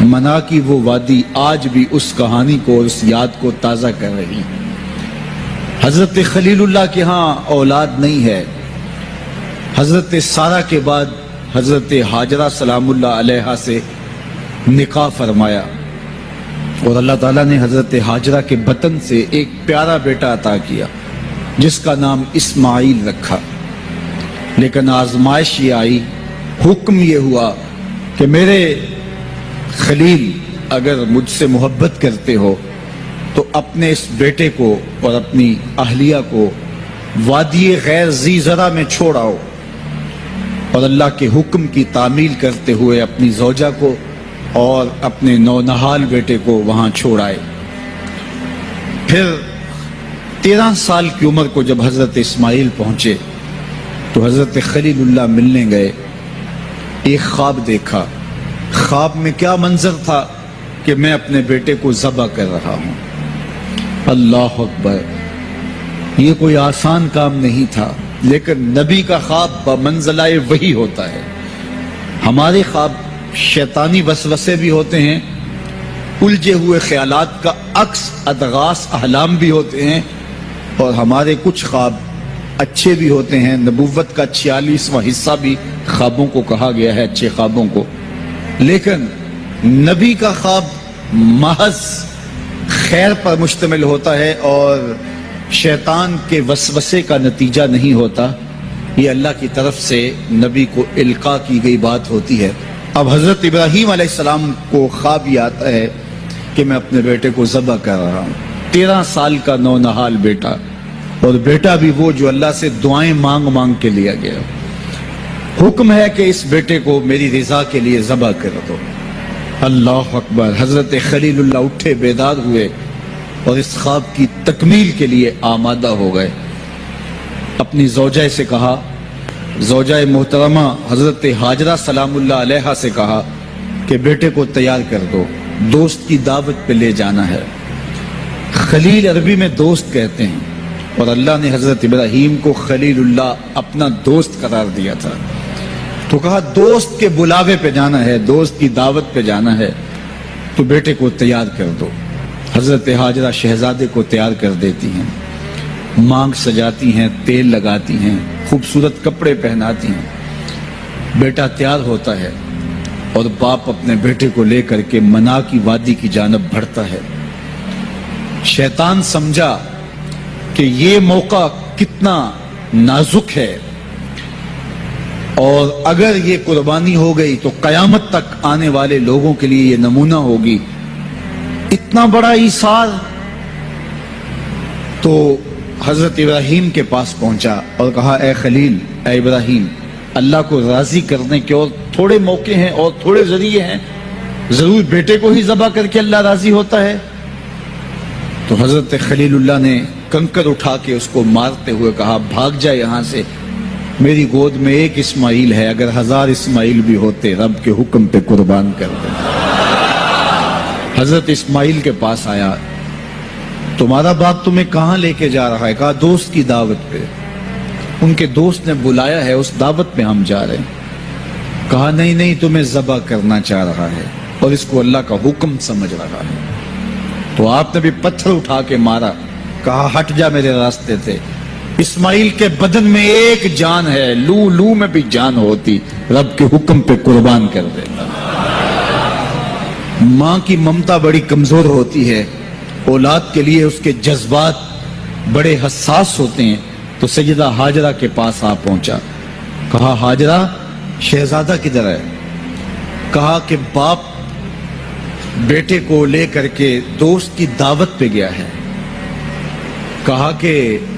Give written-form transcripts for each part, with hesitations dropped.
منا کی وہ وادی آج بھی اس کہانی کو اور اس یاد کو تازہ کر رہی ہے۔ حضرت خلیل اللہ کے ہاں اولاد نہیں ہے۔ حضرت سارہ کے بعد حضرت ہاجرہ سلام اللہ علیہا سے نکاح فرمایا اور اللہ تعالیٰ نے حضرت ہاجرہ کے بطن سے ایک پیارا بیٹا عطا کیا جس کا نام اسماعیل رکھا۔ لیکن آزمائش یہ آئی، حکم یہ ہوا کہ میرے خلیل اگر مجھ سے محبت کرتے ہو تو اپنے اس بیٹے کو اور اپنی اہلیہ کو وادی غیر ذی زرع میں چھوڑ آؤ، اور اللہ کے حکم کی تعمیل کرتے ہوئے اپنی زوجہ کو اور اپنے نونہال بیٹے کو وہاں چھوڑ آئے۔ پھر 13 سال کی عمر کو جب حضرت اسماعیل پہنچے تو حضرت خلیل اللہ ملنے گئے۔ ایک خواب دیکھا۔ خواب میں کیا منظر تھا کہ میں اپنے بیٹے کو ذبح کر رہا ہوں۔ اللہ اکبر! یہ کوئی آسان کام نہیں تھا، لیکن نبی کا خواب بمنزلہ وحی ہوتا ہے۔ ہمارے خواب شیطانی وسوسے بھی ہوتے ہیں، الجھے ہوئے خیالات کا عکس اضغاث احلام بھی ہوتے ہیں، اور ہمارے کچھ خواب اچھے بھی ہوتے ہیں۔ نبوت کا 46واں حصہ بھی خوابوں کو کہا گیا ہے، اچھے خوابوں کو۔ لیکن نبی کا خواب محض خیر پر مشتمل ہوتا ہے اور شیطان کے وسوسے کا نتیجہ نہیں ہوتا، یہ اللہ کی طرف سے نبی کو القاء کی گئی بات ہوتی ہے۔ اب حضرت ابراہیم علیہ السلام کو خواب یہ آتا ہے کہ میں اپنے بیٹے کو ذبح کر رہا ہوں، 13 سال کا نونہال بیٹا، اور بیٹا بھی وہ جو اللہ سے دعائیں مانگ مانگ کے لیا گیا۔ حکم ہے کہ اس بیٹے کو میری رضا کے لیے ذبح کر دو۔ اللہ اکبر! حضرت خلیل اللہ اٹھے، بیدار ہوئے اور اس خواب کی تکمیل کے لیے آمادہ ہو گئے۔ اپنی زوجہ سے کہا، زوجہ محترمہ حضرت ہاجرہ سلام اللہ علیہا سے کہا کہ بیٹے کو تیار کر دو، دوست کی دعوت پہ لے جانا ہے۔ خلیل عربی میں دوست کہتے ہیں، اور اللہ نے حضرت ابراہیم کو خلیل اللہ اپنا دوست قرار دیا تھا، تو کہا دوست کے بلاوے پہ جانا ہے، دوست کی دعوت پہ جانا ہے، تو بیٹے کو تیار کر دو۔ حضرت ہاجرہ شہزادے کو تیار کر دیتی ہیں، مانگ سجاتی ہیں، تیل لگاتی ہیں، خوبصورت کپڑے پہناتی ہیں۔ بیٹا تیار ہوتا ہے اور باپ اپنے بیٹے کو لے کر کے منا کی وادی کی جانب بڑھتا ہے۔ شیطان سمجھا کہ یہ موقع کتنا نازک ہے، اور اگر یہ قربانی ہو گئی تو قیامت تک آنے والے لوگوں کے لیے یہ نمونہ ہوگی، اتنا بڑا ایثار۔ تو حضرت ابراہیم کے پاس پہنچا اور کہا، اے خلیل، اے ابراہیم، اللہ کو راضی کرنے کے اور تھوڑے موقع ہیں اور تھوڑے ذریعے ہیں، ضرور بیٹے کو ہی ذبح کر کے اللہ راضی ہوتا ہے؟ تو حضرت خلیل اللہ نے کنکر اٹھا کے اس کو مارتے ہوئے کہا، بھاگ جا یہاں سے، میری گود میں ایک اسماعیل ہے، اگر 1000 اسماعیل بھی ہوتے رب کے حکم پہ قربان کر دے۔ حضرت اسماعیل کے پاس آیا، تمہارا باپ تمہیں کہاں لے کے جا رہا ہے؟ کہا دوست کی دعوت پہ، ان کے دوست نے بلایا ہے، اس دعوت پہ ہم جا رہے ہیں۔ کہا نہیں نہیں، تمہیں ذبح کرنا چاہ رہا ہے اور اس کو اللہ کا حکم سمجھ رہا ہے۔ تو آپ نے بھی پتھر اٹھا کے مارا، کہا ہٹ جا میرے راستے سے، اسماعیل کے بدن میں ایک جان ہے، لو لو میں بھی جان ہوتی، رب کے حکم پہ قربان کر دیتا۔ ماں کی ممتا بڑی کمزور ہوتی ہے، اولاد کے لیے اس کے جذبات بڑے حساس ہوتے ہیں۔ تو سیدہ ہاجرہ کے پاس آ پہنچا، کہا ہاجرہ، شہزادہ کدھر ہے؟ کہا کہ باپ بیٹے کو لے کر کے دوست کی دعوت پہ گیا ہے۔ کہا کہ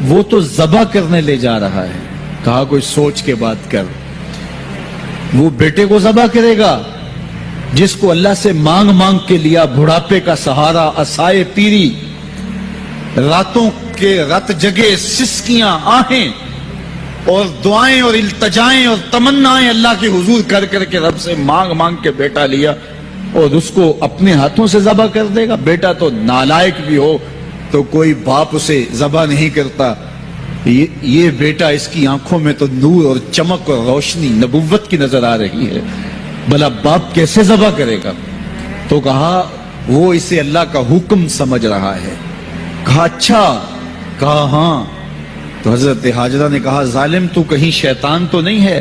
وہ تو ذبح کرنے لے جا رہا ہے۔ کہا کوئی سوچ کے بات کر، وہ بیٹے کو ذبح کرے گا جس کو اللہ سے مانگ مانگ کے لیا، بڑھاپے کا سہارا، عصائے پیری، راتوں کے رت جگے، سسکیاں، آہیں اور دعائیں اور التجائیں اور تمنائیں اللہ کے حضور کر کر کے رب سے مانگ مانگ کے بیٹا لیا، اور اس کو اپنے ہاتھوں سے ذبح کر دے گا؟ بیٹا تو نالائق بھی ہو تو کوئی باپ اسے ذبح نہیں کرتا۔ یہ بیٹا، اس کی آنکھوں میں تو نور اور چمک اور روشنی نبوت کی نظر آ رہی ہے، بھلا باپ کیسے ذبح کرے گا؟ تو کہا وہ اسے اللہ کا حکم سمجھ رہا ہے. کہا اچھا؟ کہا ہاں. تو حضرت حاجرہ نے کہا ظالم تو کہیں شیطان تو نہیں ہے؟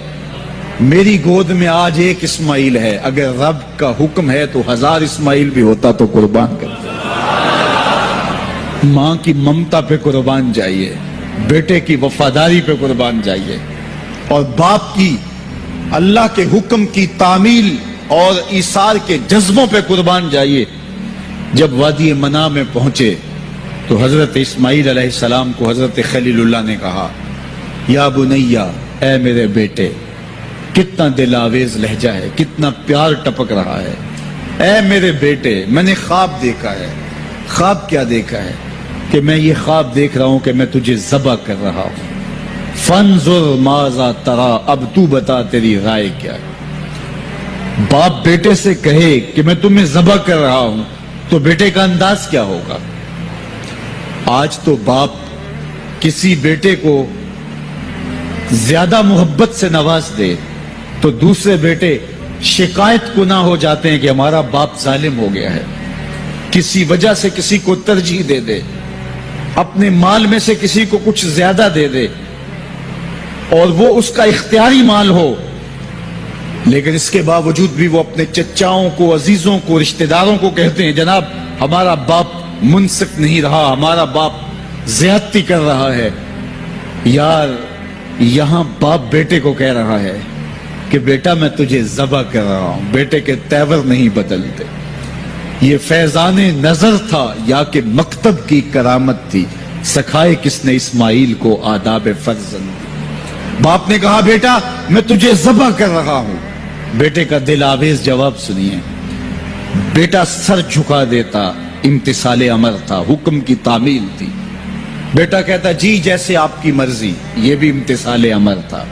میری گود میں آج ایک اسماعیل ہے، اگر رب کا حکم ہے تو 1000 اسماعیل بھی ہوتا تو قربان کرتا. ماں کی ممتا پہ قربان جائیے، بیٹے کی وفاداری پہ قربان جائیے، اور باپ کی اللہ کے حکم کی تعمیل اور ایثار کے جذبوں پہ قربان جائیے. جب وادی منا میں پہنچے تو حضرت اسماعیل علیہ السلام کو حضرت خلیل اللہ نے کہا یا بنیا، اے میرے بیٹے. کتنا دل آویز لہجہ ہے، کتنا پیار ٹپک رہا ہے. اے میرے بیٹے، میں نے خواب دیکھا ہے. خواب کیا دیکھا ہے؟ کہ میں یہ خواب دیکھ رہا ہوں کہ میں تجھے ذبح کر رہا ہوں. فانظر ماذا ترا، اب تو بتا تیری رائے کیا ہے. باپ بیٹے سے کہے کہ میں تمہیں ذبح کر رہا ہوں تو بیٹے کا انداز کیا ہوگا؟ آج تو باپ کسی بیٹے کو زیادہ محبت سے نواز دے تو دوسرے بیٹے شکایت کو نہ ہو جاتے ہیں کہ ہمارا باپ ظالم ہو گیا ہے. کسی وجہ سے کسی کو ترجیح دے دے، اپنے مال میں سے کسی کو کچھ زیادہ دے دے، اور وہ اس کا اختیاری مال ہو، لیکن اس کے باوجود بھی وہ اپنے چچاؤں کو، عزیزوں کو، رشتہ داروں کو کہتے ہیں جناب ہمارا باپ منصف نہیں رہا، ہمارا باپ زیادتی کر رہا ہے. یار یہاں باپ بیٹے کو کہہ رہا ہے کہ بیٹا میں تجھے ذبح کر رہا ہوں. بیٹے کے تیور نہیں بدلتے. یہ فیضان نظر تھا یا کہ مکتب کی کرامت تھی؟ سکھائے کس نے اسماعیل کو آداب فرزند؟ باپ نے کہا بیٹا میں تجھے ذبح کر رہا ہوں. بیٹے کا دل آویز جواب سنیے. بیٹا سر جھکا دیتا، امتثال امر تھا، حکم کی تعمیل تھی. بیٹا کہتا جی جیسے آپ کی مرضی، یہ بھی امتثال امر تھا.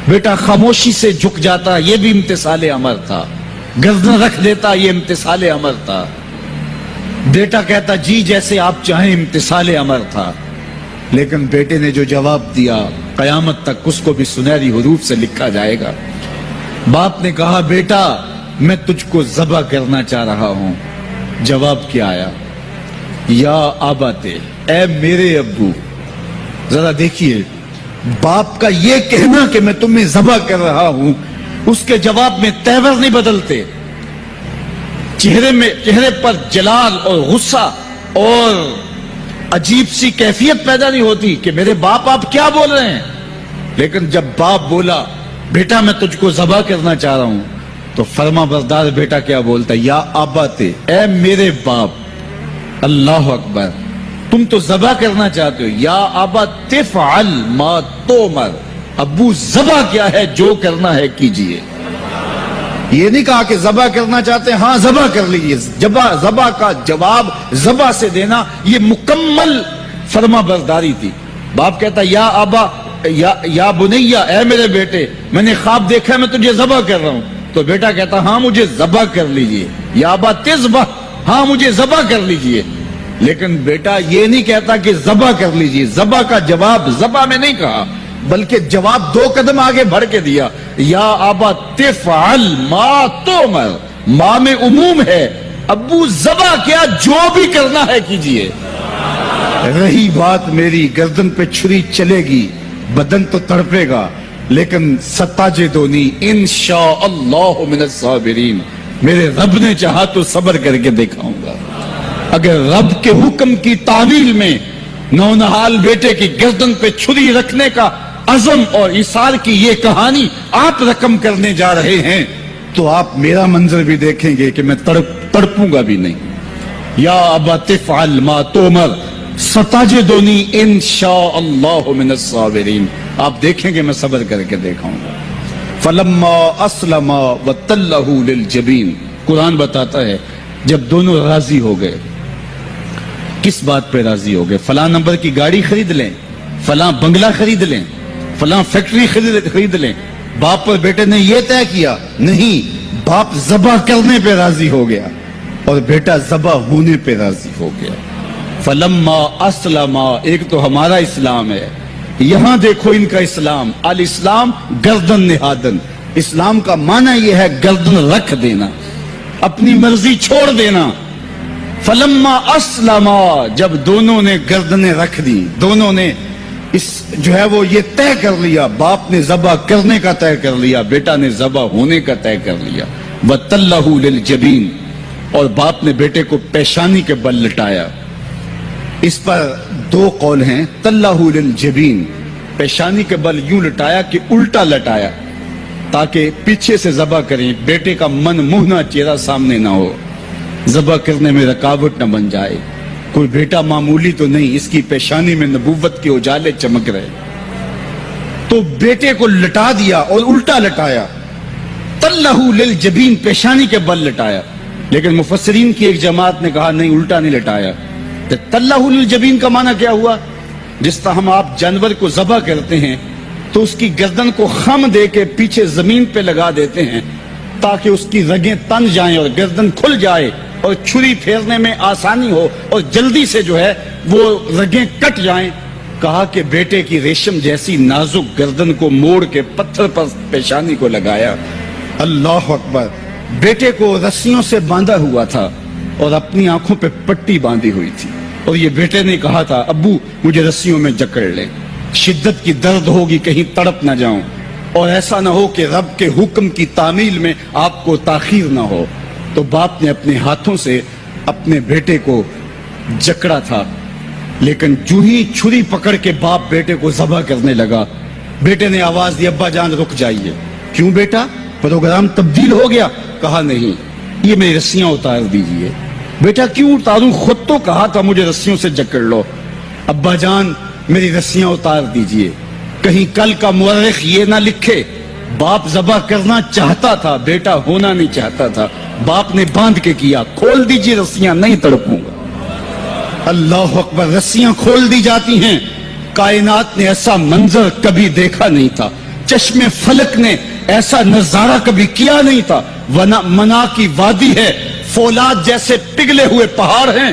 بیٹا خاموشی سے جھک جاتا، یہ بھی امتثال امر تھا. گردن رکھ دیتا، یہ امتثال امر تھا. بیٹا کہتا جی جیسے آپ چاہیں، امتثال امر تھا. لیکن بیٹے نے جو جواب دیا قیامت تک اس کو بھی سنہری حروف سے لکھا جائے گا. باپ نے کہا بیٹا میں تجھ کو ذبح کرنا چاہ رہا ہوں. جواب کیا آیا؟ یا آباتے، اے میرے ابو. ذرا دیکھیے باپ کا یہ کہنا کہ میں تمہیں ذبح کر رہا ہوں، اس کے جواب میں تیور نہیں بدلتے. چہرے پر جلال اور غصہ اور عجیب سی کیفیت پیدا نہیں ہوتی کہ میرے باپ آپ کیا بول رہے ہیں. لیکن جب باپ بولا بیٹا میں تجھ کو ذبح کرنا چاہ رہا ہوں تو فرما بردار بیٹا کیا بولتا؟ یا آباتے، اے میرے باپ. اللہ اکبر. تم تو ذبح کرنا چاہتے ہو. یا آبا تفعل ما تؤمر، ابو ذبح کیا ہے، جو کرنا ہے کیجئے. یہ نہیں کہا کہ ذبح کرنا چاہتے ہیں ہاں ذبح کر لیجئے. ذبح کا جواب ذبح سے دینا یہ مکمل فرما برداری تھی. باپ کہتا یا آبا، یا بنیا، اے میرے بیٹے میں نے خواب دیکھا ہے میں تجھے ذبح کر رہا ہوں. تو بیٹا کہتا ہاں مجھے ذبح کر لیجئے. یا آبا تذبح، ہاں مجھے ذبح کر لیجئے. لیکن بیٹا یہ نہیں کہتا کہ ذبح کر لیجئے. ذبح کا جواب ذبح میں نہیں کہا بلکہ جواب 2 قدم آگے بڑھ کے دیا. یا آبا تفعل ما تؤمر، ما میں عموم ہے. ابو ذبح کیا، جو بھی کرنا ہے کیجئے. رہی بات میری گردن پہ چھری چلے گی، بدن تو تڑپے گا، لیکن ستاجدونی انشاءاللہ من الصابرین. میرے رب نے چاہا تو صبر کر کے دکھاؤں گا. اگر رب کے حکم کی تعمیل میں نونہال بیٹے کی گردن پہ چھری رکھنے کا عزم اور ایثار کی یہ کہانی آپ رقم کرنے جا رہے ہیں تو آپ میرا منظر بھی دیکھیں گے کہ میں تڑپوں گا بھی نہیں. یا ابا تفعل ما تؤمر ستجدنی انشاءاللہ من الصابرین. آپ دیکھیں گے میں صبر کر کے دکھاؤں گا. فلما اسلم وتلہ للجبین، قرآن بتاتا ہے جب دونوں راضی ہو گئے. کس بات پہ راضی ہو گئے؟ فلاں نمبر کی گاڑی خرید لیں، فلاں بنگلہ خرید لیں، فلاں فیکٹری خرید لیں. باپ اور بیٹے نے یہ طے کیا نہیں. باپ ذبح کرنے پہ راضی ہو گیا اور بیٹا ذبح ہونے پہ راضی ہو گیا. فلما اسلم، ایک تو ہمارا اسلام ہے، یہاں دیکھو ان کا اسلام. الاسلام گردن نہادن. اسلام کا معنی یہ ہے گردن رکھ دینا. اپنی مرضی چھوڑ دینا. فلما اسلما، جب دونوں نے گردنیں رکھ دی، دونوں نے اس جو ہے وہ یہ طے کر لیا، باپ نے ذبح کرنے کا طے کر لیا، بیٹا نے ذبح ہونے کا طے کر لیا. وَتَلَّهُ لِلْجَبِينِ، اور باپ نے بیٹے کو پیشانی کے بل لٹایا. اس پر دو قول ہیں. تَلَّهُ لِلْجَبِينِ، پیشانی کے بل یوں لٹایا کہ الٹا لٹایا تاکہ پیچھے سے ذبح کریں، بیٹے کا من منہ چہرہ سامنے نہ ہو، ذبح کرنے میں رکاوٹ نہ بن جائے. کوئی بیٹا معمولی تو نہیں، اس کی پیشانی میں نبوت کے اجالے چمک رہے. تو بیٹے کو لٹا دیا اور الٹا لٹایا. تَلَّهُ لِلْجَبِينِ، پیشانی کے بل لٹایا. لیکن مفسرین کی ایک جماعت نے کہا نہیں، الٹا نہیں لٹایا. تَلَّهُ لِلْجَبِينِ کا معنی کیا ہوا؟ جس طرح ہم آپ جانور کو ذبح کرتے ہیں تو اس کی گردن کو خم دے کے پیچھے زمین پہ لگا دیتے ہیں تاکہ اس کی رگیں تن جائیں اور گردن کھل جائے اور چھری پھیرنے میں آسانی ہو اور جلدی سے جو ہے وہ رگیں کٹ جائیں. کہا کہ بیٹے کی ریشم جیسی نازک گردن کو موڑ کے پتھر پر پیشانی کو لگایا. اللہ اکبر. بیٹے کو رسیوں سے باندھا ہوا تھا اور اپنی آنکھوں پہ پٹی باندھی ہوئی تھی، اور یہ بیٹے نے کہا تھا ابو مجھے رسیوں میں جکڑ لے، شدت کی درد ہوگی، کہیں تڑپ نہ جاؤں، اور ایسا نہ ہو کہ رب کے حکم کی تعمیل میں آپ کو تاخیر نہ ہو. تو باپ نے اپنے ہاتھوں سے اپنے بیٹے کو جکڑا تھا. لیکن جو ہی چھری پکڑ کے باپ بیٹے کو ذبح کرنے لگا، بیٹے نے آواز دی ابا جان رک جائیے. کیوں بیٹا، پروگرام تبدیل ہو گیا؟ کہا نہیں، یہ میری رسیاں اتار دیجئے. بیٹا کیوں اتاروں، خود تو کہا تھا مجھے رسیوں سے جکڑ لو. ابا جان میری رسیاں اتار دیجئے. کہیں کل کا مورخ یہ نہ لکھے باپ ذبح کرنا چاہتا تھا، بیٹا ہونا نہیں چاہتا تھا. باپ نے باندھ کے کیا. کھول دیجئے رسیاں، نہیں تڑپوں گا. اللہ اکبر. رسیاں کھول دی جاتی ہیں. کائنات نے ایسا منظر کبھی دیکھا نہیں تھا، چشم فلک نے ایسا نظارہ کبھی کیا نہیں تھا. منا کی وادی ہے، فولاد جیسے پگھلے ہوئے پہاڑ ہیں،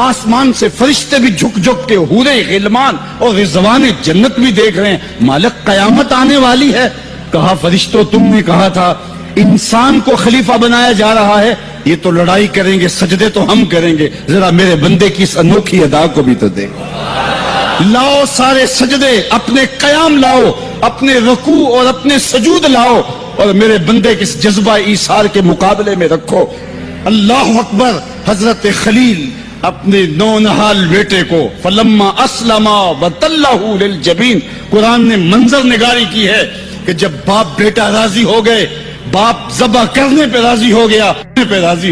آسمان سے فرشتے بھی جھک جھک کے حورے غلمان اور رضوان جنت بھی دیکھ رہے ہیں. مالک قیامت آنے والی ہے. کہا فرشتوں تم نے کہا تھا انسان کو خلیفہ بنایا جا رہا ہے، یہ تو لڑائی کریں گے، سجدے تو ہم کریں گے، ذرا میرے بندے کی اس انوکھی ادا کو بھی تو دیکھو. لاؤ سارے سجدے، اپنے قیام لاؤ، اپنے رکوع اور اپنے سجود لاؤ اور میرے بندے کے اس جذبہ ایثار کے مقابلے میں رکھو. اللہ اکبر. حضرت خلیل اپنے نونہال بیٹے کو فلما اسلما وتلہ للجبین، قرآن نے منظر نگاری کی ہے کہ جب باپ بیٹا راضی ہو گئے، باپ ذبح کرنے پہ راضی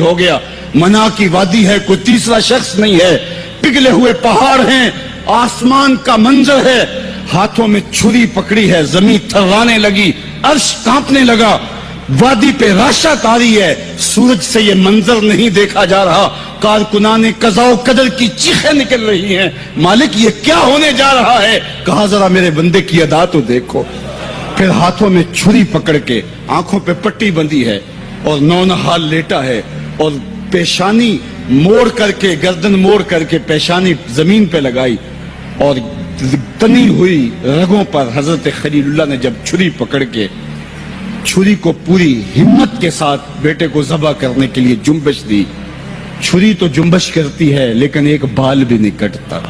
ہو گیا. منا کی وادی ہے، کوئی تیسرا شخص نہیں ہے، پگھلے ہوئے پہاڑ ہیں، آسمان کا منظر ہے، ہاتھوں میں چھری پکڑی ہے، زمین تھرانے لگی، عرش کانپنے لگا، وادی پہ راشا تاری ہے. سورج سے یہ منظر نہیں دیکھا جا رہا، کارکنان قضاء و قدر کی چیخیں نکل رہی ہیں، مالک یہ کیا ہونے جا رہا ہے؟ کہا ذرا میرے بندے کی ادا تو دیکھو. پھر ہاتھوں میں چھری پکڑ کے آنکھوں پہ پٹی بندھی ہے اور نونہال لیٹا ہے اور پیشانی موڑ کر کے، گردن موڑ کر کے پیشانی زمین پہ لگائی اور تنی ہوئی رگوں پر حضرت خلیل اللہ نے جب چھری پکڑ کے چھری کو پوری ہمت کے ساتھ بیٹے کو ذبح کرنے کے لیے جنبش دی. چھری تو جنبش کرتی ہے لیکن ایک بال بھی نہیں کٹتا.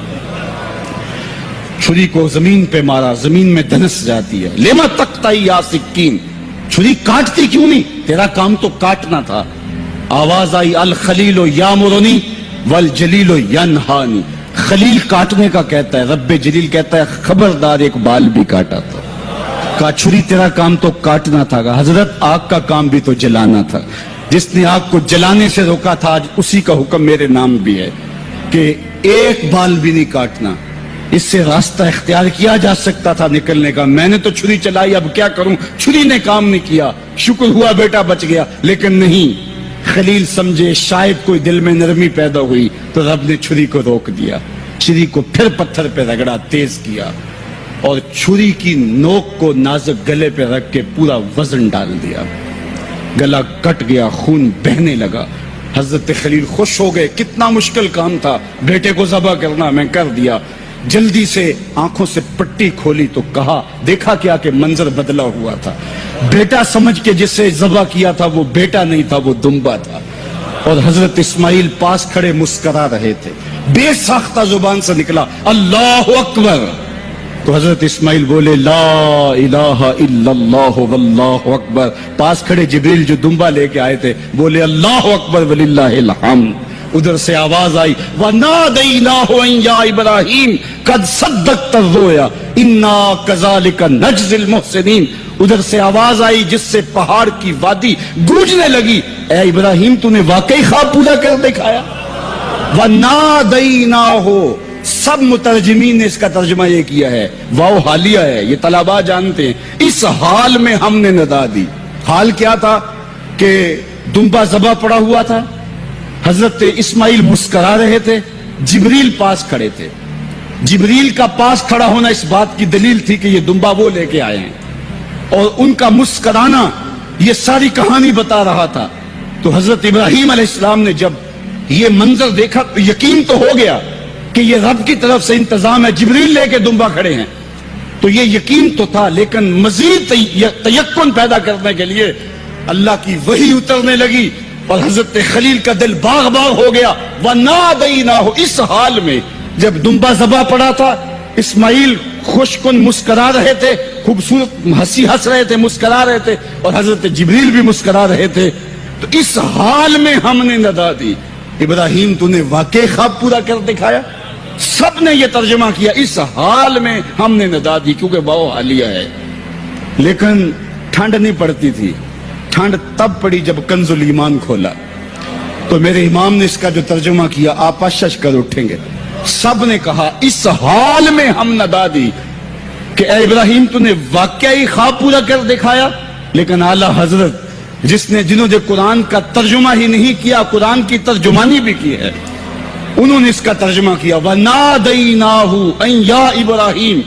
چھری کو زمین پہ مارا، زمین میں دھنس جاتی ہے. لما تقطعی یا سکین، چھری کاٹتی کیوں نہیں؟ تیرا کام تو کاٹنا تھا. آواز آئی الخلیل یامرنی والجلیل ینہانی. خلیل کاٹنے کا کہتا ہے، رب جلیل کہتا ہے خبردار ایک بال بھی کاٹا تھا. کہا چھری تیرا کام تو کاٹنا تھا. حضرت آگ کا کام بھی تو جلانا تھا. جس نے آگ کو جلانے سے روکا تھا آج اسی کا حکم میرے نام بھی ہے کہ ایک بال بھی نہیں کاٹنا. اس سے راستہ اختیار کیا جا سکتا تھا نکلنے کا. میں نے تو چھری چلائی، اب کیا کروں؟ چھری نے کام نہیں کیا. شکر ہوا بیٹا بچ گیا، لیکن نہیں. خلیل سمجھے شاید کوئی دل میں نرمی پیدا ہوئی تو رب نے چھری کو روک دیا. چھری کو پھر پتھر پہ رگڑا، تیز کیا اور چھری کی نوک کو نازک گلے پہ رکھ کے پورا وزن ڈال دیا. گلا کٹ گیا، خون بہنے لگا. حضرت خلیل خوش ہو گئے. کتنا مشکل کام تھا بیٹے کو ذبح کرنا، میں کر دیا. جلدی سے آنکھوں سے پٹی کھولی تو کہا، دیکھا کیا کہ منظر بدلا ہوا تھا. بیٹا سمجھ کے جسے ذبح کیا تھا وہ بیٹا نہیں تھا، وہ دمبا تھا. اور حضرت اسماعیل پاس کھڑے مسکرا رہے تھے. بے ساختہ زبان سے نکلا اللہ اکبر. تو حضرت اسماعیل بولے لا الہ الا اللہ واللہ اکبر. پاس کھڑے جبریل جو دمبا لے کے آئے تھے بولے اللہ اکبر وللہ الحمد. ادھر سے آواز آئی وَنَادَيْنَاهُ أَن يَا إِبْرَاهِيمُ قَدْ صَدَّقْتَ الرُّؤْيَا إِنَّا كَذَلِكَ نَجْزِي الْمُحْسِنِينَ. ادھر سے آواز آئی جس سے پہاڑ کی وادی گونجنے لگی اے ابراہیم تو نے واقعی خواب پورا کر دکھایا. وَنَادَيْنَاهُ. سب مترجمین نے اس کا ترجمہ یہ کیا ہے واو حالیہ ہے, یہ طلباء جانتے ہیں. اس حال میں ہم نے ندا دی. حال کیا تھا کہ دمبا ذبح پڑا ہوا تھا, حضرت اسماعیل مسکرا رہے تھے, جبریل پاس کھڑے تھے. جبریل کا پاس کھڑا ہونا اس بات کی دلیل تھی کہ یہ دمبا وہ لے کے آئے ہیں, اور ان کا مسکرانا یہ ساری کہانی بتا رہا تھا. تو حضرت ابراہیم علیہ السلام نے جب یہ منظر دیکھا تو یقین تو ہو گیا کہ یہ رب کی طرف سے انتظام ہے, جبریل لے کے دمبا کھڑے ہیں. تو یہ یقین تو تھا, لیکن مزید تیقن پیدا کرنے کے لیے اللہ کی وحی اترنے لگی اور حضرت خلیل کا دل باغ باغ ہو گیا. وَنَادَيْنَاهُ. اس حال میں جب دمبا ذبح پڑا تھا اسماعیل خوش کن مسکرا رہے تھے, خوبصورت ہنسی ہنس رہے تھے, مسکرا رہے تھے, اور حضرت جبریل بھی مسکرا رہے تھے. تو اس حال میں ہم نے ندا دی ابراہیم تو نے واقعی خواب پورا کر دکھایا. سب نے یہ ترجمہ کیا اس حال میں ہم نے ندا دی, کیونکہ واو حالیہ ہے. لیکن ٹھنڈ نہیں پڑتی تھی. ٹھنڈ تب پڑی جب کنز الایمان کھولا. تو میرے امام نے اس کا جو ترجمہ کیا آپ اشش کر اٹھیں گے. سب نے کہا اس حال میں ہم ندا دی کہ اے ابراہیم تو نے واقعی خواب پورا کر دکھایا. لیکن اعلیٰ حضرت جنہوں نے قرآن کا ترجمہ ہی نہیں کیا, قرآن کی ترجمانی بھی کی ہے, انہوں نے اس کا ترجمہ کیا وَنَادَيْنَاهُ أَن يَا إِبْرَاهِيمُ.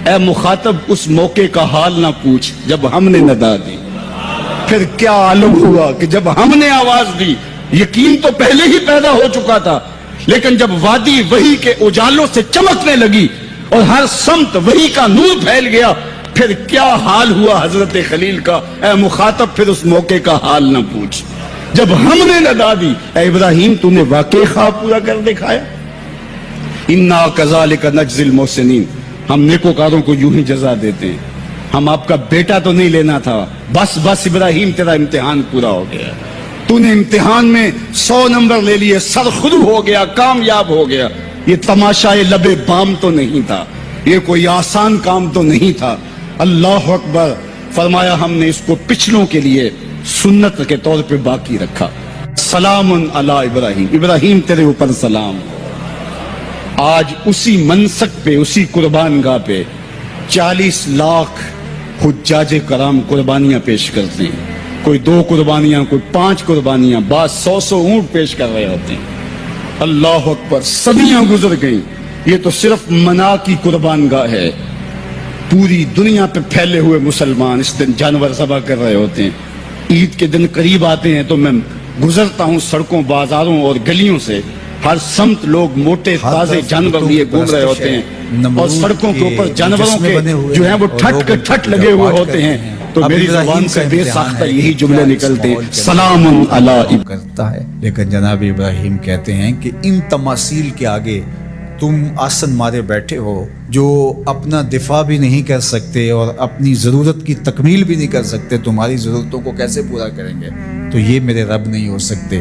اے مخاطب اس موقع کا حال نہ پوچھ جب ہم نے ندا دی. پھر کیا عالم ہوا کہ جب ہم نے آواز دی, یقین تو پہلے ہی پیدا ہو چکا تھا, لیکن جب وادی وحی کے اجالوں سے چمکنے لگی اور ہر سمت وحی کا نور پھیل گیا, پھر کیا حال ہوا حضرت خلیل کا. اے مخاطب پھر اس موقع کا حال نہ پوچھ جب ہم نے ندا دی اے ابراہیم تو نے واقعی خواب پورا کر دکھایا. اِنَّا كَذَلِكَ نَجْزِي الْمُحْسِنِينَ. ہم نیکوکاروں کو یوں ہی جزا دیتے ہیں. ہم آپ کا بیٹا تو نہیں لینا تھا, بس ابراہیم تیرا امتحان پورا ہو گیا, تو نے امتحان میں 100 نمبر لے لیے, سرخرو ہو گیا, کامیاب ہو گیا. یہ تماشائے لبے بام تو نہیں تھا, یہ کوئی آسان کام تو نہیں تھا. اللہ اکبر. فرمایا ہم نے اس کو پچھلوں کے لیے سنت کے طور پہ باقی رکھا. سلام علی ابراہیم. ابراہیم تیرے اوپر سلام. آج اسی منسک پہ, اسی قربان گاہ پہ 40 لاکھ حجاج کرام قربانیاں پیش کرتے ہیں. کوئی 2 قربانیاں, کوئی 5 قربانیاں, بعض 100 اونٹ پیش کر رہے ہوتے ہیں. اللہ اکبر. صدیاں گزر گئیں. یہ تو صرف منا کی قربان گاہ ہے. پوری دنیا پہ پھیلے ہوئے مسلمان اس دن جانور ذبح کر رہے ہوتے ہیں. عید کے دن قریب آتے ہیں تو میں گزرتا ہوں سڑکوں, بازاروں اور گلیوں سے, ہر سمت لوگ موٹے تازے جانور لیے گھوم رہے ہوتے ہیں, اور سڑکوں کے اوپر جانوروں کے جو ہیں وہ ٹھٹ لگے ہوئے ہوتے ہیں. تو میری زبان سے بے ساختہ یہی جملے نکلتے ہیں سلام علی کرتا ہے. لیکن جناب ابراہیم کہتے ہیں کہ ان تماثیل کے آگے تم آسن مارے بیٹھے ہو جو اپنا دفاع بھی نہیں کر سکتے اور اپنی ضرورت کی تکمیل بھی نہیں کر سکتے, تمہاری ضرورتوں کو کیسے پورا کریں گے؟ تو یہ میرے رب نہیں ہو سکتے.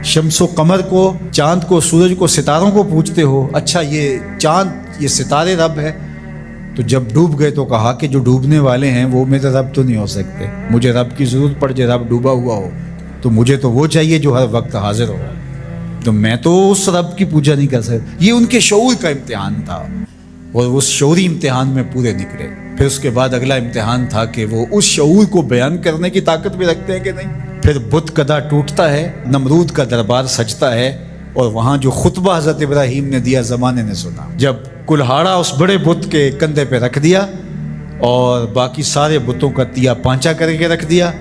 شمس و قمر کو, چاند کو, سورج کو, ستاروں کو پوچھتے ہو, اچھا یہ چاند یہ ستارے رب ہے. تو جب ڈوب گئے تو کہا کہ جو ڈوبنے والے ہیں وہ میرے رب تو نہیں ہو سکتے. مجھے رب کی ضرورت پڑ جائے, رب ڈوبا ہوا ہو تو مجھے تو وہ چاہیے جو ہر وقت حاضر ہو. تو میں تو اس رب کی پوجا نہیں کر سکتا. یہ ان کے شعور کا امتحان تھا اور اس شعوری امتحان میں پورے نکلے. پھر اس کے بعد اگلا امتحان تھا کہ وہ اس شعور کو بیان کرنے کی طاقت بھی رکھتے ہیں کہ نہیں. پھر بت کدا ٹوٹتا ہے, نمرود کا دربار سجتا ہے, اور وہاں جو خطبہ حضرت ابراہیم نے دیا زمانے نے سنا. جب کلہاڑا اس بڑے بت کے کندھے پہ رکھ دیا اور باقی سارے بتوں کا تیا پانچا کر کے رکھ دیا,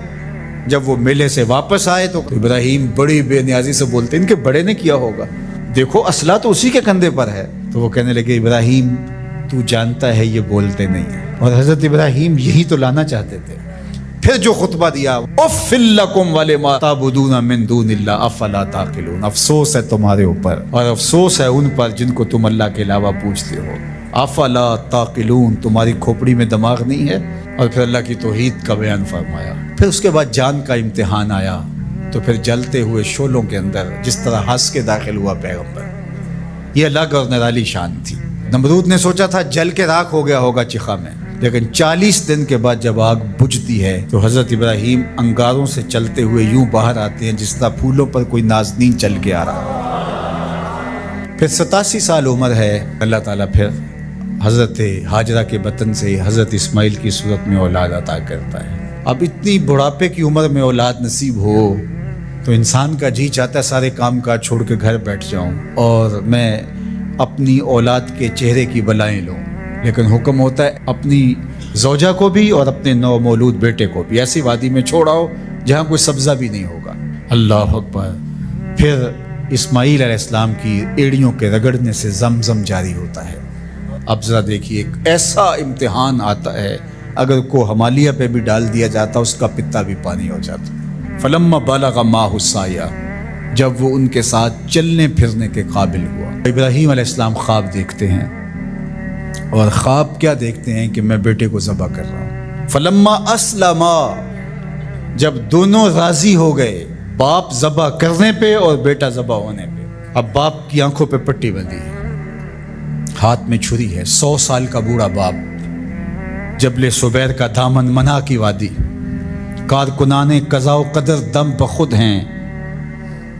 جب وہ میلے سے واپس آئے تو ابراہیم بڑی بے نیازی سے بولتے ان کے بڑے نے کیا ہوگا, دیکھو اسلحہ تو اسی کے کندھے پر ہے. تو وہ کہنے لگے ابراہیم تو جانتا ہے یہ بولتے نہیں ہیں. اور حضرت ابراہیم یہی تو لانا چاہتے تھے. پھر جو خطبہ دیا، اُفِّل لَکُمْ وَلِمَا تَعْبُدُونَ مِن دُونِ اللَّهِ أَفَلَا تَعْقِلُونَ، افسوس ہے تمہارے اوپر اور افسوس ہے ان پر جن کو تم اللہ کے علاوہ پوجتے ہو۔ افلا تعقلون، تمہاری کھوپڑی میں دماغ نہیں ہے۔ اور پھر اللہ کی توحید کا بیان فرمایا۔ پھر اس کے بعد جان کا امتحان آیا، تو پھر جلتے ہوئے شعلوں کے اندر جس طرح ہنس کے داخل ہوا پیغمبر، یہ الگ اور نرالی شان تھی۔ نمرود نے سوچا تھا جل کے راکھ ہو گیا ہوگا چخا میں، لیکن 40 دن کے بعد جب آگ بجھتی ہے تو حضرت ابراہیم انگاروں سے چلتے ہوئے یوں باہر آتے ہیں جس طرح پھولوں پر کوئی نازنین چل کے آ رہا۔ پھر 87 سال عمر ہے، اللہ تعالیٰ پھر حضرت ہاجرہ کے بطن سے حضرت اسماعیل کی صورت میں اولاد عطا کرتا ہے۔ اب اتنی بڑھاپے کی عمر میں اولاد نصیب ہو تو انسان کا جی چاہتا ہے سارے کام کاج چھوڑ کے گھر بیٹھ جاؤں اور میں اپنی اولاد کے چہرے کی بلائیں لوں، لیکن حکم ہوتا ہے اپنی زوجہ کو بھی اور اپنے نو مولود بیٹے کو بھی ایسی وادی میں چھوڑاؤ جہاں کوئی سبزہ بھی نہیں ہوگا۔ اللہ اکبر۔ پھر اسماعیل علیہ السلام کی ایڑیوں کے رگڑنے سے زمزم جاری ہوتا ہے۔ اب ذرا دیکھیے، ایک ایسا امتحان آتا ہے اگر کو ہمالیہ پہ بھی ڈال دیا جاتا اس کا پتا بھی پانی ہو جاتا۔ فلما بلغ معہ السعی، جب وہ ان کے ساتھ چلنے پھرنے کے قابل ہوا۔ ابراہیم علیہ السلام خواب دیکھتے ہیں، اور خواب کیا دیکھتے ہیں کہ میں بیٹے کو ذبح کر رہا ہوں۔ فلما اسلما، جب دونوں راضی ہو گئے، باپ ذبح کرنے پہ اور بیٹا ذبح ہونے پہ۔ اب باپ کی آنکھوں پہ پٹی بندھی ہے، ہاتھ میں چھری ہے، 100 سال کا بوڑھا باپ، جبل سبیر کا دامن، منع کی وادی، کارکنان قضاء و قدر دم بخود ہیں،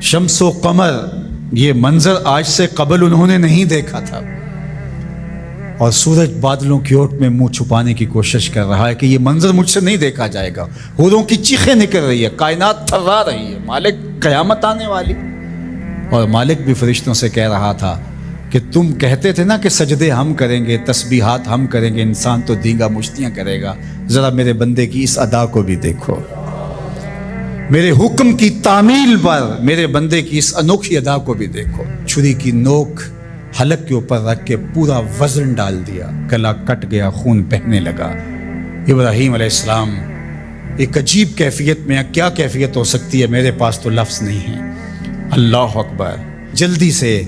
شمس و قمر، یہ منظر آج سے قبل انہوں نے نہیں دیکھا تھا، اور سورج بادلوں کی اوٹ میں منہ چھپانے کی کوشش کر رہا ہے کہ یہ منظر مجھ سے نہیں دیکھا جائے گا۔ حوروں کی چیخیں نکل رہی ہے، کائنات تھرا رہی ہے، مالک قیامت آنے والی۔ اور مالک بھی فرشتوں سے کہہ رہا تھا کہ تم کہتے تھے نا کہ سجدے ہم کریں گے، تسبیحات ہم کریں گے، انسان تو دینگا مشتیاں کرے گا، ذرا میرے بندے کی اس ادا کو بھی دیکھو، میرے حکم کی تعمیل پر میرے بندے کی اس انوکھی ادا کو بھی دیکھو۔ چھری کی نوک حلق کے اوپر رکھ کے پورا وزن ڈال دیا، گلا کٹ گیا، خون بہنے لگا۔ ابراہیم علیہ السلام ایک عجیب کیفیت میں، کیا کیفیت ہو سکتی ہے میرے پاس تو لفظ نہیں ہے۔ اللہ اکبر۔ جلدی سے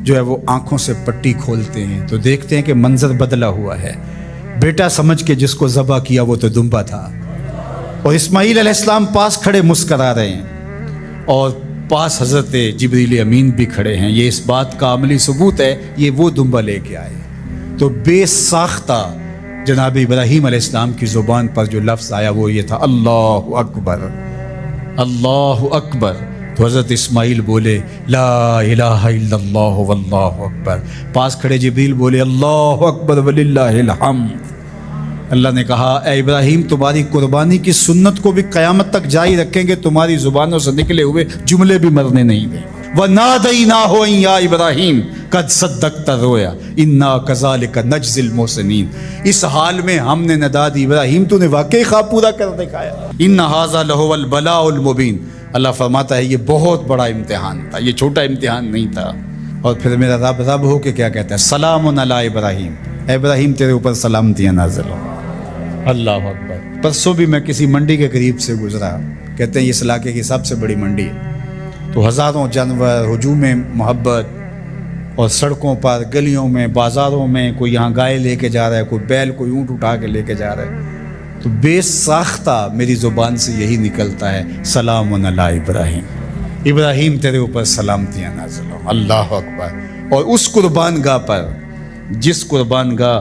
جو ہے وہ آنکھوں سے پٹی کھولتے ہیں تو دیکھتے ہیں کہ منظر بدلا ہوا ہے۔ بیٹا سمجھ کے جس کو ذبح کیا وہ تو دمبا تھا، اور اسماعیل علیہ السلام پاس کھڑے مسکرا رہے ہیں، اور پاس حضرت جبریل امین بھی کھڑے ہیں۔ یہ اس بات کا عملی ثبوت ہے یہ وہ دمبا لے کے آئے۔ تو بے ساختہ جناب ابراہیم علیہ السلام کی زبان پر جو لفظ آیا وہ یہ تھا، اللہ اکبر، اللہ اکبر۔ تو حضرت اسماعیل بولے لا الہ الا اللہ واللہ اکبر۔ پاس کھڑے جبریل بولے اللہ اکبر وللہ الحمد۔ اللہ نے کہا اے ابراہیم تمہاری قربانی کی سنت کو بھی قیامت تک جاری رکھیں گے، تمہاری زبانوں سے نکلے ہوئے جملے بھی مرنے نہیں دیں۔ وَنَادَيْنَاهُ أَن يَا إِبْرَاهِيمُ قَدْ صَدَّقْتَ الرُّؤْيَا إِنَّا كَذَلِكَ نَجْزِي الْمُحْسِنِينَ۔ اس حال میں ہم نے ندا دی ابراہیم تو نے واقعی خواب پورا کر دکھایا۔ إِنَّ هَذَا لَهُوَ الْبَلَاءُ الْمُبِينُ۔ اللہ فرماتا ہے یہ بہت بڑا امتحان تھا، یہ چھوٹا امتحان نہیں تھا۔ اور پھر میرا رب ہو کے کیا کہتا ہے، سلام علی ابراہیم، اے ابراہیم تیرے اوپر سلامتیاں نازل ہو۔ اللہ اکبر۔ پرسوں بھی میں کسی منڈی کے قریب سے گزرا، کہتے ہیں اس علاقے کی سب سے بڑی منڈی ہے، تو ہزاروں جانور، ہجوم محبت، اور سڑکوں پر، گلیوں میں، بازاروں میں کوئی یہاں گائے لے کے جا رہا ہے، کوئی بیل، کوئی اونٹ اٹھا کے لے کے جا رہا ہے، تو بے ساختہ میری زبان سے یہی نکلتا ہے سلام علی ابراہیم، ابراہیم تیرے اوپر سلامتیاں نازل ہوں۔ اللہ اکبر۔ اور اس قربان گاہ پر، جس قربان گاہ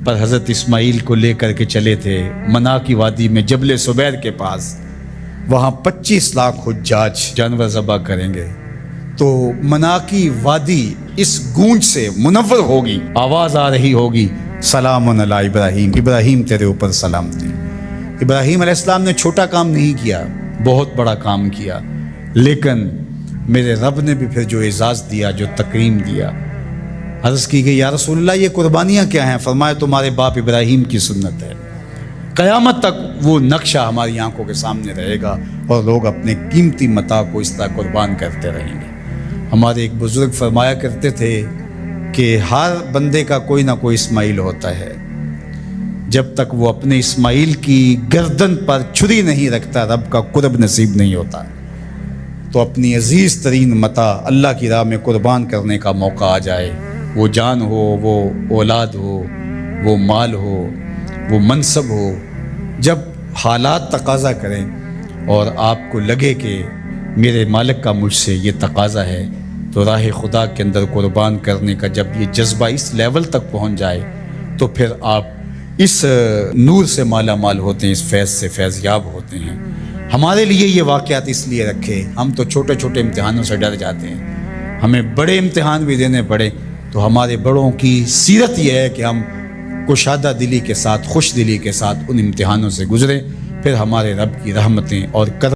پر حضرت اسماعیل کو لے کر کے چلے تھے، منع کی وادی میں جبل سبیر کے پاس، وہاں 25 لاکھ حجاج جانور ذبح کریں گے، تو منع کی وادی اس گونج سے منور ہوگی، آواز آ رہی ہوگی سلام علی ابراہیم، ابراہیم تیرے اوپر سلامتی۔ ابراہیم علیہ السلام نے چھوٹا کام نہیں کیا، بہت بڑا کام کیا، لیکن میرے رب نے بھی پھر جو اعزاز دیا، جو تکریم دیا، عرض کی گئی یا رسول اللہ یہ قربانیاں کیا ہیں؟ فرمایا تمہارے باپ ابراہیم کی سنت ہے، قیامت تک وہ نقشہ ہماری آنکھوں کے سامنے رہے گا، اور لوگ اپنے قیمتی متاع کو اس طرح قربان کرتے رہیں گے۔ ہمارے ایک بزرگ فرمایا کرتے تھے کہ ہر بندے کا کوئی نہ کوئی اسماعیل ہوتا ہے، جب تک وہ اپنے اسماعیل کی گردن پر چھری نہیں رکھتا رب کا قرب نصیب نہیں ہوتا۔ تو اپنی عزیز ترین متاع اللہ کی راہ میں قربان کرنے کا موقع آ جائے، وہ جان ہو، وہ اولاد ہو، وہ مال ہو، وہ منصب ہو، جب حالات تقاضا کریں اور آپ کو لگے کہ میرے مالک کا مجھ سے یہ تقاضا ہے، تو راہ خدا کے اندر قربان کرنے کا جب یہ جذبہ اس لیول تک پہنچ جائے تو پھر آپ اس نور سے مالا مال ہوتے ہیں، اس فیض سے فیض یاب ہوتے ہیں۔ ہمارے لیے یہ واقعات اس لیے رکھے، ہم تو چھوٹے چھوٹے امتحانوں سے ڈر جاتے ہیں، ہمیں بڑے امتحان بھی دینے پڑے تو ہمارے بڑوں کی سیرت یہ ہے کہ ہم کشادہ دلی کے ساتھ، خوش دلی کے ساتھ ان امتحانوں سے گزریں، پھر ہمارے رب کی رحمتیں اور کرم